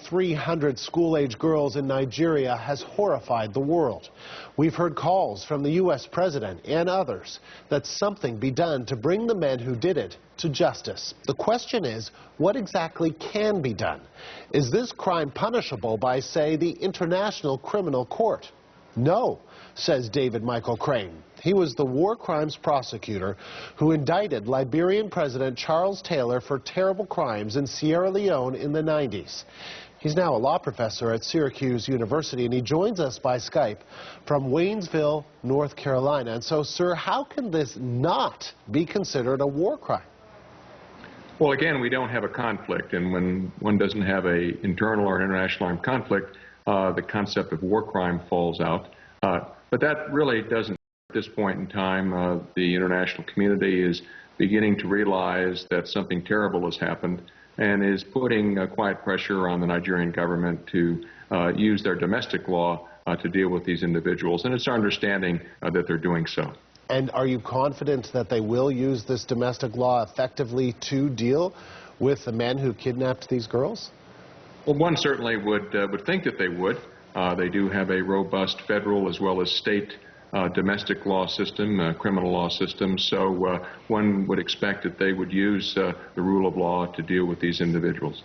300 school-age girls in Nigeria has horrified the world. We've heard calls from the U.S. president and others that something be done to bring the men who did it to justice. The question is, what exactly can be done? Is this crime punishable by, say, the International Criminal Court? No, says David Michael Crane. He was the war crimes prosecutor who indicted Liberian President Charles Taylor for terrible crimes in Sierra Leone in the 90s. He's now a law professor at Syracuse University, and he joins us by Skype from Waynesville, North Carolina. And so, sir, how can this not be considered a war crime? Well, again, we don't have a conflict, and when one doesn't have an internal or international armed conflict, the concept of war crime falls out. But that really doesn't. At this point in time, the international community is beginning to realize that something terrible has happened and is putting quiet pressure on the Nigerian government to use their domestic law to deal with these individuals. And it's our understanding that they're doing so. And are you confident that they will use this domestic law effectively to deal with the men who kidnapped these girls? Well, one certainly would think that they would. They do have a robust federal as well as state domestic law system, criminal law system, so one would expect that they would use the rule of law to deal with these individuals.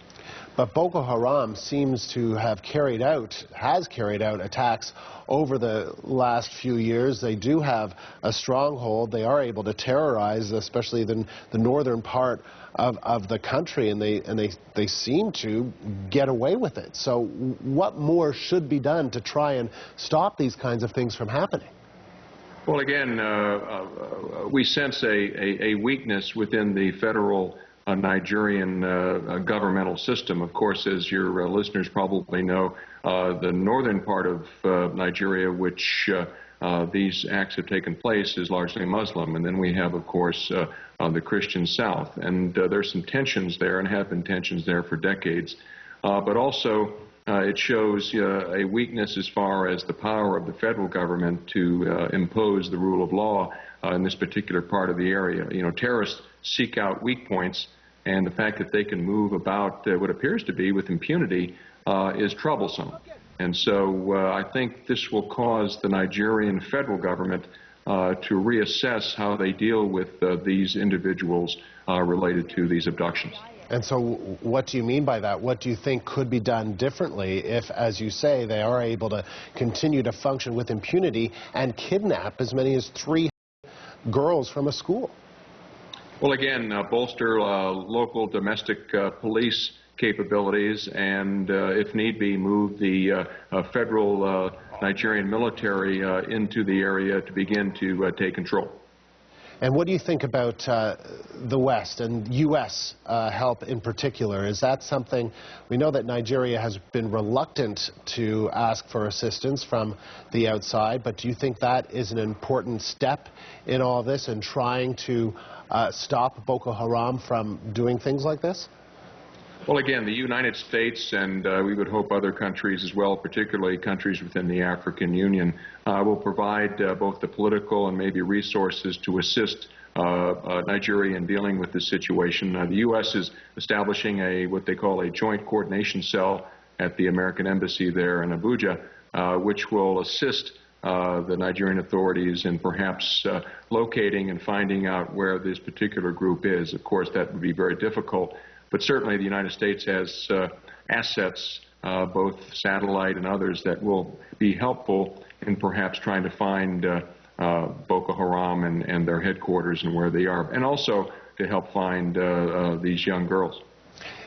But Boko Haram seems to have has carried out attacks over the last few years. They do have a stronghold. They are able to terrorize, especially the northern part of the country, and they seem to get away with it. So what more should be done to try and stop these kinds of things from happening? Well, again, we sense a weakness within the federal Nigerian governmental system. Of course, as your listeners probably know, the northern part of Nigeria, which these acts have taken place, is largely Muslim. And then we have, of course, the Christian South. And there's some tensions there and have been tensions there for decades. But also, it shows a weakness as far as the power of the federal government to impose the rule of law in this particular part of the area. You know, terrorists seek out weak points, and the fact that they can move about what appears to be with impunity is troublesome. And so I think this will cause the Nigerian federal government to reassess how they deal with these individuals related to these abductions. And so what do you mean by that? What do you think could be done differently if, as you say, they are able to continue to function with impunity and kidnap as many as 3 girls from a school? Well, again, bolster local domestic police capabilities and, if need be, move the federal Nigerian military into the area to begin to take control. And what do you think about the West and U.S. help in particular? Is that something, we know that Nigeria has been reluctant to ask for assistance from the outside, but do you think that is an important step in all of this and trying to stop Boko Haram from doing things like this? Well, again, the United States and we would hope other countries as well, particularly countries within the African Union, will provide both the political and maybe resources to assist Nigeria in dealing with this situation. The U.S. is establishing what they call a joint coordination cell at the American Embassy there in Abuja, which will assist the Nigerian authorities in perhaps locating and finding out where this particular group is. Of course, that would be very difficult. But certainly the United States has assets, both satellite and others, that will be helpful in perhaps trying to find Boko Haram and their headquarters and where they are, and also to help find these young girls.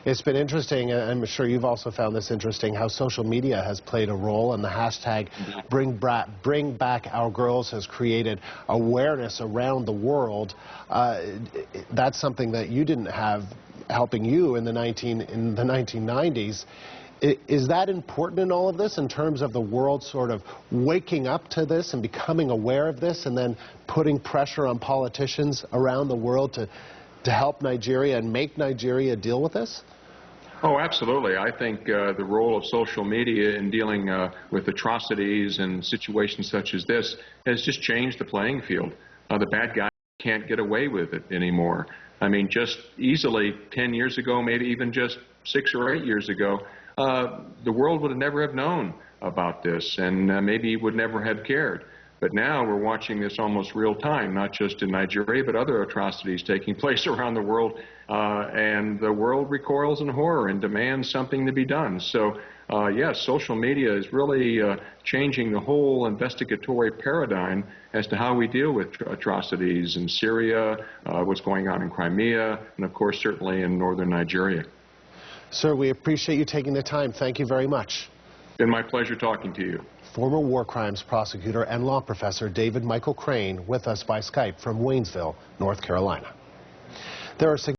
It's been interesting, and I'm sure you've also found this interesting, how social media has played a role, and the hashtag Bring Back Our Girls has created awareness around the world. That's something that you didn't have helping you in the 1990s. Is that important in all of this, in terms of the world sort of waking up to this and becoming aware of this, and then putting pressure on politicians around the world to help Nigeria and make Nigeria deal with this? Oh, absolutely. I think the role of social media in dealing with atrocities and situations such as this has just changed the playing field. The bad guy can't get away with it anymore. I mean, just easily 10 years ago, maybe even just 6 or 8 years ago, the world would never have known about this, and maybe would never have cared. But now we're watching this almost real time, not just in Nigeria, but other atrocities taking place around the world. And the world recoils in horror and demands something to be done. So, yes, social media is really changing the whole investigatory paradigm as to how we deal with atrocities in Syria, what's going on in Crimea, and, of course, certainly in northern Nigeria. Sir, we appreciate you taking the time. Thank you very much. It's been my pleasure talking to you. Former war crimes prosecutor and law professor David Michael Crane with us by Skype from Waynesville, North Carolina. There are